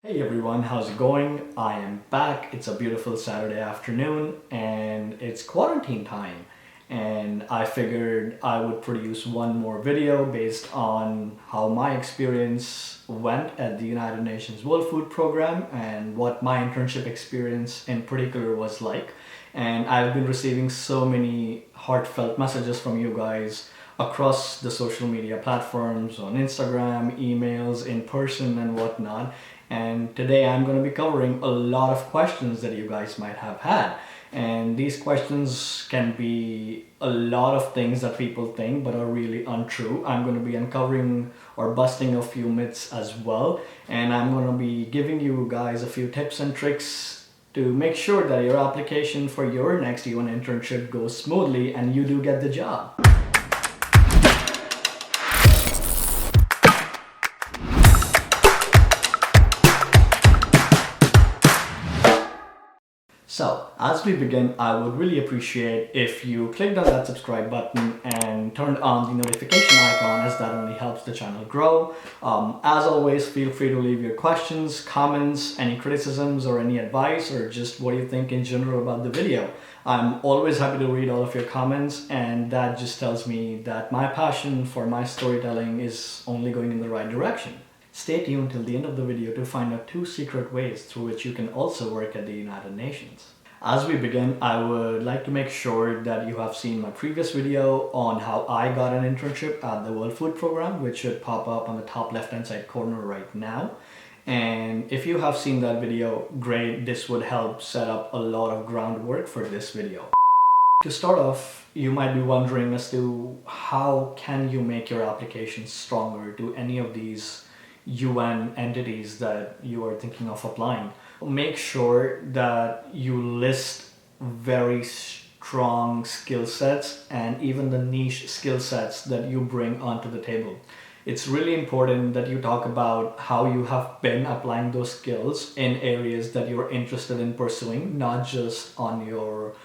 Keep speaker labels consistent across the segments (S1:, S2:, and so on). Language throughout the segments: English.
S1: Hey everyone, how's it going? I am back. It's a beautiful Saturday afternoon and it's quarantine time. And I figured I would produce one more video based on how my experience went at the United Nations World Food Program and what my internship experience in particular was like. And I've been receiving so many heartfelt messages from you guys across the social media platforms, on Instagram, emails, in person, and whatnot. And today I'm going to be covering a lot of questions that you guys might have had. And these questions can be a lot of things that people think but are really untrue. I'm going to be uncovering or busting a few myths as well. And I'm going to be giving you guys a few tips and tricks to make sure that your application for your next UN internship goes smoothly and you do get the job. So, as we begin, I would really appreciate if you clicked on that subscribe button and turned on the notification icon, as that only helps the channel grow. As always, feel free to leave your questions, comments, any criticisms or any advice, or just what you think in general about the video. I'm always happy to read all of your comments, and that just tells me that my passion for my storytelling is only going in the right direction. Stay tuned till the end of the video to find out 2 secret ways through which you can also work at the United Nations. As we begin, I would like to make sure that you have seen my previous video on how I got an internship at the World Food Program, which should pop up on the top left hand side corner right now. And if you have seen that video, great, this would help set up a lot of groundwork for this video. To start off, you might be wondering as to how can you make your application stronger to any of these UN entities that you are thinking of applying. Make sure that you list very strong skill sets and even the niche skill sets that you bring onto the table. It's really important that you talk about how you have been applying those skills in areas that you're interested in pursuing, not just on your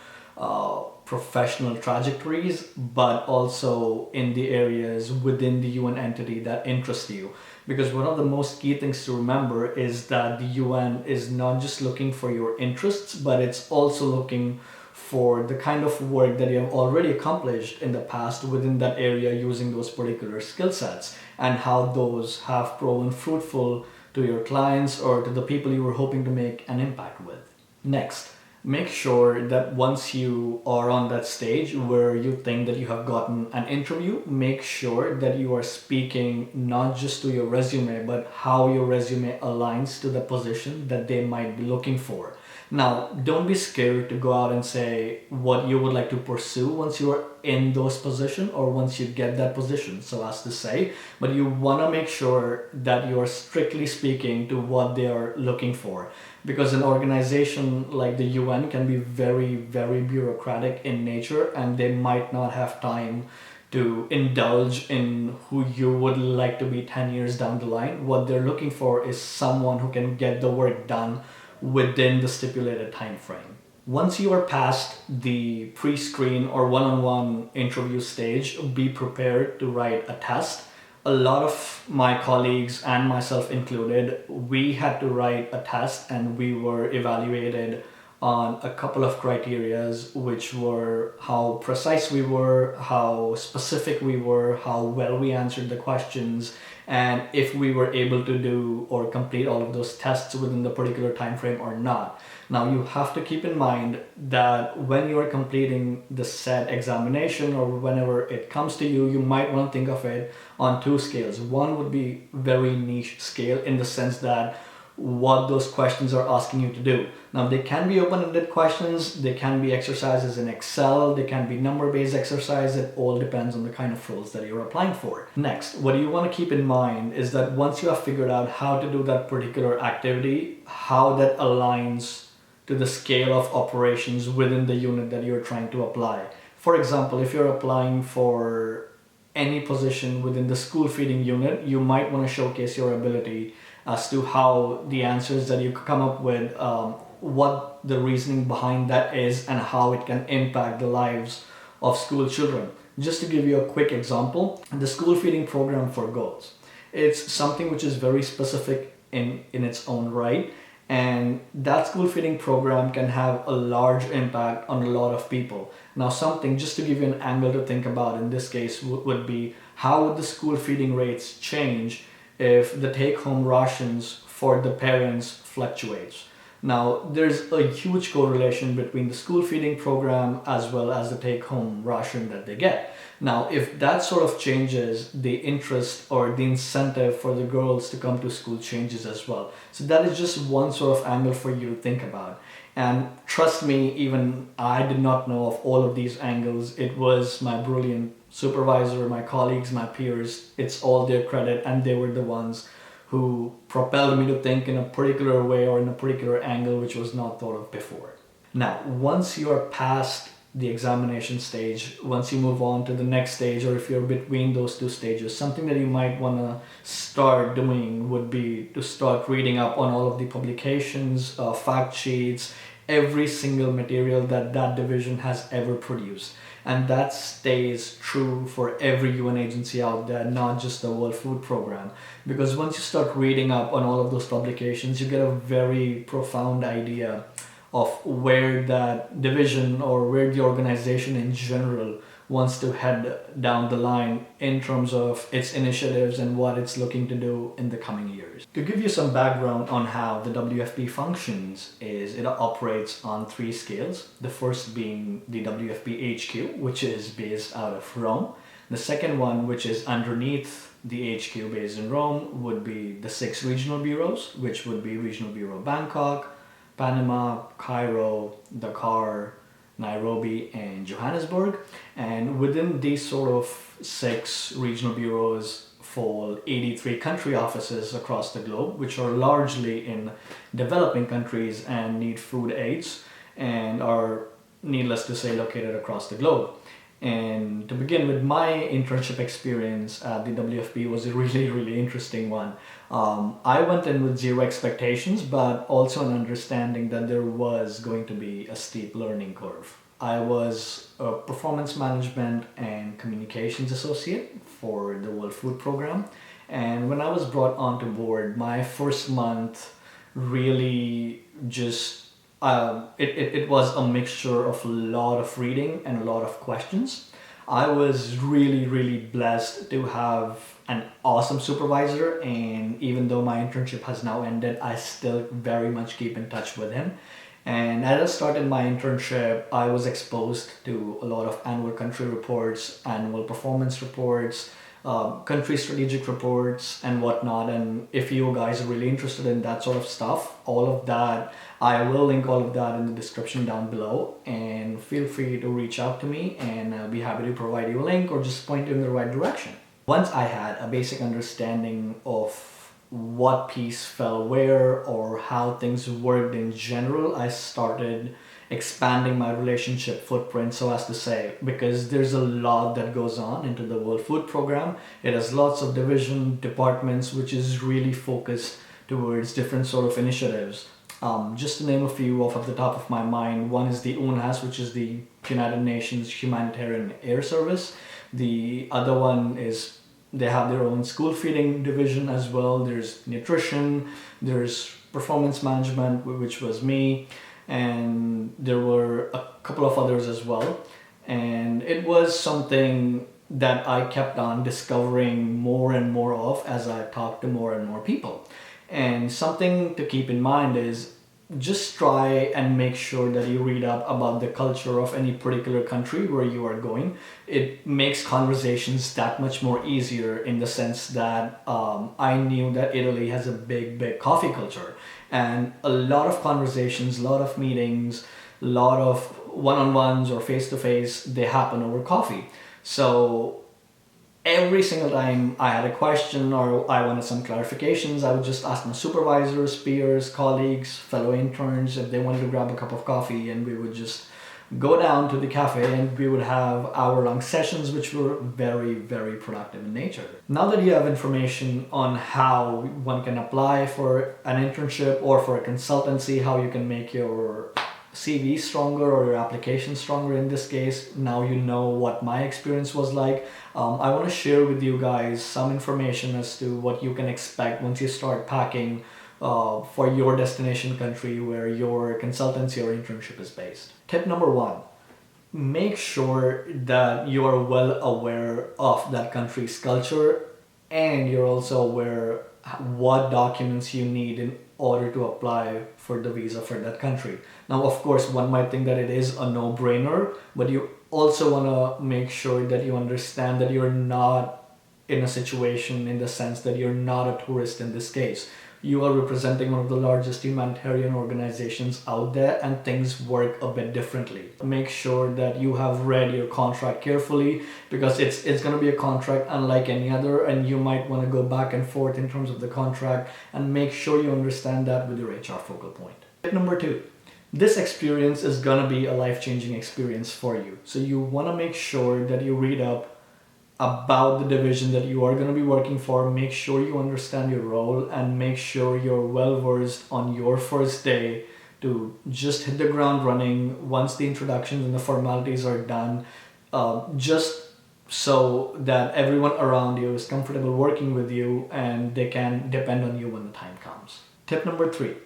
S1: professional trajectories, but also in the areas within the UN entity that interest you. Because one of the most key things to remember is that the UN is not just looking for your interests, but it's also looking for the kind of work that you have already accomplished in the past within that area using those particular skill sets and how those have proven fruitful to your clients or to the people you were hoping to make an impact with. Next, make sure that once you are on that stage where you think that you have gotten an interview, make sure that you are speaking not just to your resume, but how your resume aligns to the position that they might be looking for. Now, don't be scared to go out and say what you would like to pursue once you are in those positions or once you get that position, so as to say, but you want to make sure that you are strictly speaking to what they are looking for. Because an organization like the UN can be very, very bureaucratic in nature, and they might not have time to indulge in who you would like to be 10 years down the line. What they're looking for is someone who can get the work done within the stipulated time frame. Once you are past the pre-screen or one-on-one interview stage, be prepared to write a test. A lot of my colleagues and myself included, we had to write a test and we were evaluated on a couple of criterias, which were how precise we were, how specific we were, how well we answered the questions, and if we were able to do or complete all of those tests within the particular time frame or not. Now, you have to keep in mind that when you are completing the said examination or whenever it comes to you, you might want to think of it on 2 scales. One would be very niche scale in the sense that what those questions are asking you to do. Now, they can be open-ended questions, they can be exercises in Excel, they can be number-based exercises. It all depends on the kind of roles that you're applying for. Next, what you want to keep in mind is that once you have figured out how to do that particular activity, how that aligns to the scale of operations within the unit that you're trying to apply. For example, if you're applying for any position within the school feeding unit, you might want to showcase your ability as to how the answers that you come up with, what the reasoning behind that is and how it can impact the lives of school children. Just to give you a quick example, the school feeding program for goats. It's something which is very specific in its own right. And that school feeding program can have a large impact on a lot of people. Now, something just to give you an angle to think about in this case would be, how would the school feeding rates change if the take home rations for the parents fluctuates? Now, there's a huge correlation between the school feeding program as well as the take home ration that they get. Now, if that sort of changes, the interest or the incentive for the girls to come to school changes as well. So that is just one sort of angle for you to think about. And trust me, even I did not know of all of these angles. It was my brilliant supervisor, my colleagues, my peers. It's all their credit, and they were the ones who propelled me to think in a particular way or in a particular angle which was not thought of before. Now, once you're past the examination stage, once you move on to the next stage, or if you're between those two stages, something that you might want to start doing would be to start reading up on all of the publications, fact sheets, every single material that that division has ever produced. And that stays true for every UN agency out there, not just the World Food Program. Because once you start reading up on all of those publications, you get a very profound idea of where that division or where the organization in general wants to head down the line in terms of its initiatives and what it's looking to do in the coming years. To give you some background on how the WFP functions, is it operates on 3 scales. The first being the WFP HQ, which is based out of Rome. The second one, which is underneath the HQ based in Rome, would be the 6 regional bureaus, which would be Regional Bureau Bangkok, Panama, Cairo, Dakar, Nairobi, and Johannesburg. And within these sort of 6 regional bureaus fall 83 country offices across the globe, which are largely in developing countries and need food aids, and are, needless to say, located across the globe. And to begin with, my internship experience at the WFP was a really interesting one. I went in with 0 expectations, but also an understanding that there was going to be a steep learning curve. I was a performance management and communications associate for the World Food Program. And when I was brought onto board, my first month really just it was a mixture of a lot of reading and a lot of questions. I was really blessed to have an awesome supervisor, and even though my internship has now ended, I still very much keep in touch with him. And as I started my internship, I was exposed to a lot of annual country reports, annual performance reports, country strategic reports and whatnot. And if you guys are really interested in that sort of stuff, all of that, I will link all of that in the description down below, and feel free to reach out to me and I'll be happy to provide you a link or just point you in the right direction. Once I had a basic understanding of what piece fell where or how things worked in general, I started expanding my relationship footprint, so as to say, because there's a lot that goes on into the World Food Program. It has lots of division departments which is really focused towards different sort of initiatives. Just to name a few off the top of my mind, one is the UNHAS, which is the United Nations Humanitarian Air Service. The other one is they have their own school feeding division as well. There's nutrition, there's performance management, which was me, and there were a couple of others as well. And it was something that I kept on discovering more and more of as I talked to more and more people. And something to keep in mind is just try and make sure that you read up about the culture of any particular country where you are going. It makes conversations that much more easier, in the sense that I knew that Italy has a big coffee culture, and a lot of conversations, a lot of meetings, a lot of one-on-ones or face-to-face, they happen over coffee. So every single time I had a question or I wanted some clarifications, I would just ask my supervisors, peers, colleagues, fellow interns if they wanted to grab a cup of coffee, and we would just go down to the cafe and we would have hour-long sessions which were very productive in nature. Now that you have information on how one can apply for an internship or for a consultancy, how you can make your CV stronger or your application stronger in this case, now you know what my experience was like. I want to share with you guys some information as to what you can expect once you start packing for your destination country where your consultancy or internship is based. Tip number 1, make sure that you are well aware of that country's culture and you're also aware what documents you need in order to apply for the visa for that country. Now, of course, one might think that it is a no-brainer, but you also want to make sure that you understand that you're not in a situation in the sense that you're not a tourist in this case. You are representing one of the largest humanitarian organizations out there and things work a bit differently. Make sure that you have read your contract carefully because it's going to be a contract unlike any other, and you might want to go back and forth in terms of the contract, and make sure you understand that with your HR focal point. Tip number 2. This experience is going to be a life-changing experience for you. So you want to make sure that you read up about the division that you are going to be working for. Make sure you understand your role and make sure you're well versed on your first day to just hit the ground running once the introductions and the formalities are done, just so that everyone around you is comfortable working with you and they can depend on you when the time comes. Tip number 3,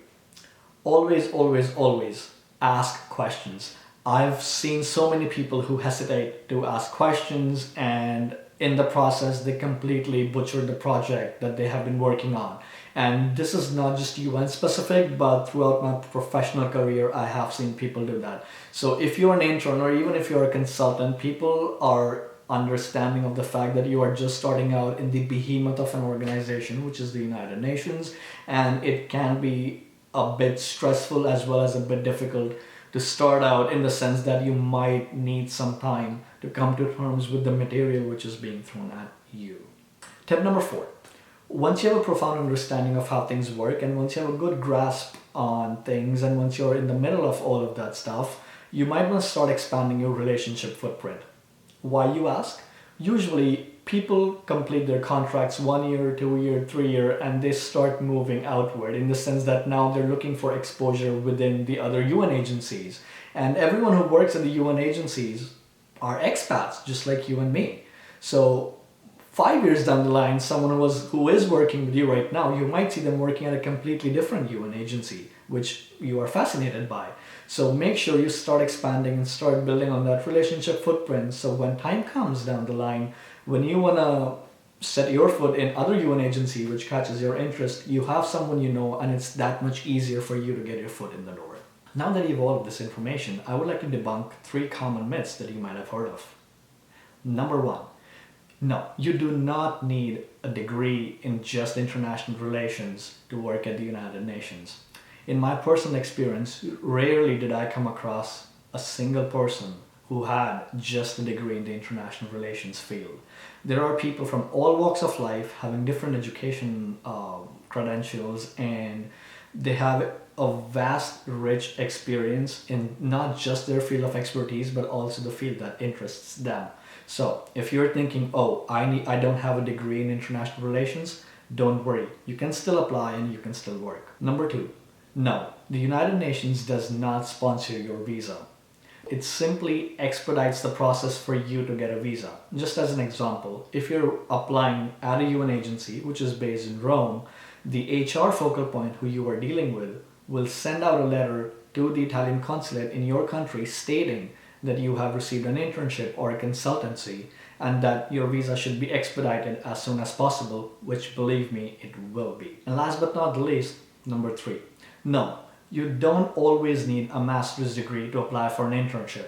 S1: always ask questions. I've seen so many people who hesitate to ask questions, and in the process they completely butcher the project that they have been working on. And this is not just UN specific, but throughout my professional career I have seen people do that. So if you're an intern or even if you're a consultant, people are understanding of the fact that you are just starting out in the behemoth of an organization, which is the United Nations, and it can be a bit stressful as well as a bit difficult to start out, in the sense that you might need some time to come to terms with the material which is being thrown at you. Tip number 4. Once you have a profound understanding of how things work, and once you have a good grasp on things, and once you're in the middle of all of that stuff, you might want to start expanding your relationship footprint. Why, you ask? Usually people complete their contracts 1 year, 2 year, 3 year, and they start moving outward, in the sense that now they're looking for exposure within the other UN agencies. And everyone who works in the UN agencies are expats, just like you and me. So 5 years down the line, someone who is working with you right now, you might see them working at a completely different UN agency, which you are fascinated by. So make sure you start expanding and start building on that relationship footprint, so when time comes down the line, when you want to set your foot in other UN agency which catches your interest, you have someone you know, and it's that much easier for you to get your foot in the door. Now that you've all of this information, I would like to debunk 3 common myths that you might have heard of. Number 1. No, you do not need a degree in just international relations to work at the United Nations. In my personal experience, rarely did I come across a single person who had just a degree in the international relations field. There are people from all walks of life having different education credentials, and they have a vast, rich experience in not just their field of expertise, but also the field that interests them. So if you're thinking, oh, I don't have a degree in international relations, don't worry. You can still apply and you can still work. Number 2, no, the United Nations does not sponsor your visa. It simply expedites the process for you to get a visa. Just as an example, if you're applying at a UN agency, which is based in Rome, the HR focal point who you are dealing with will send out a letter to the Italian consulate in your country stating that you have received an internship or a consultancy and that your visa should be expedited as soon as possible, which, believe me, it will be. And last but not the least, number 3. No, you don't always need a master's degree to apply for an internship.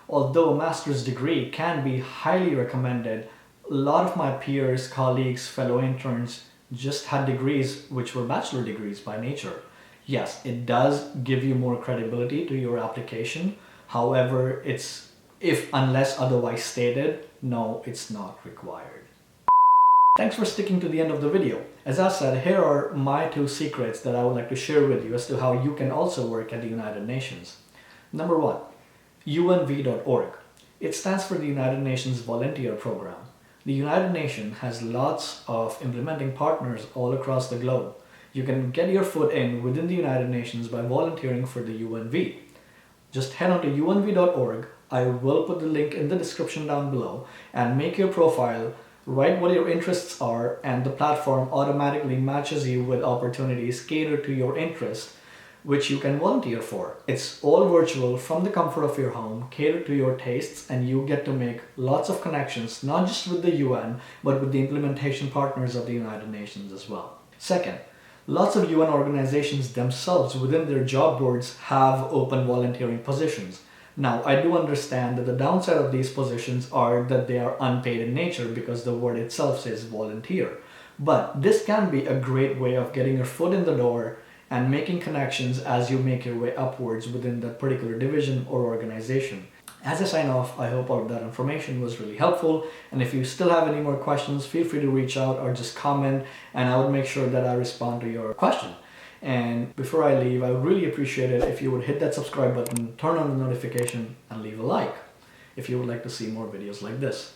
S1: Although a master's degree can be highly recommended, a lot of my peers, colleagues, fellow interns just had degrees which were bachelor degrees by nature. Yes, it does give you more credibility to your application. However, unless otherwise stated, no, it's not required. Thanks for sticking to the end of the video. As I said, here are my 2 secrets that I would like to share with you as to how you can also work at the United Nations. Number 1, unv.org. It stands for the United Nations Volunteer Program. The United Nations has lots of implementing partners all across the globe. You can get your foot in within the United Nations by volunteering for the UNV. Just head on to unv.org. I will put the link in the description down below and make your profile Write what your interests are, and the platform automatically matches you with opportunities catered to your interest, which you can volunteer for. It's all virtual from the comfort of your home, catered to your tastes, and you get to make lots of connections, not just with the UN, but with the implementation partners of the United Nations as well. Second, lots of UN organizations themselves within their job boards have open volunteering positions. Now, I do understand that the downside of these positions are that they are unpaid in nature because the word itself says volunteer. But this can be a great way of getting your foot in the door and making connections as you make your way upwards within that particular division or organization. As I sign off, I hope all of that information was really helpful, and if you still have any more questions, feel free to reach out or just comment, and I would make sure that I respond to your question. And before I leave, I would really appreciate it if you would hit that subscribe button, turn on the notification, and leave a like if you would like to see more videos like this.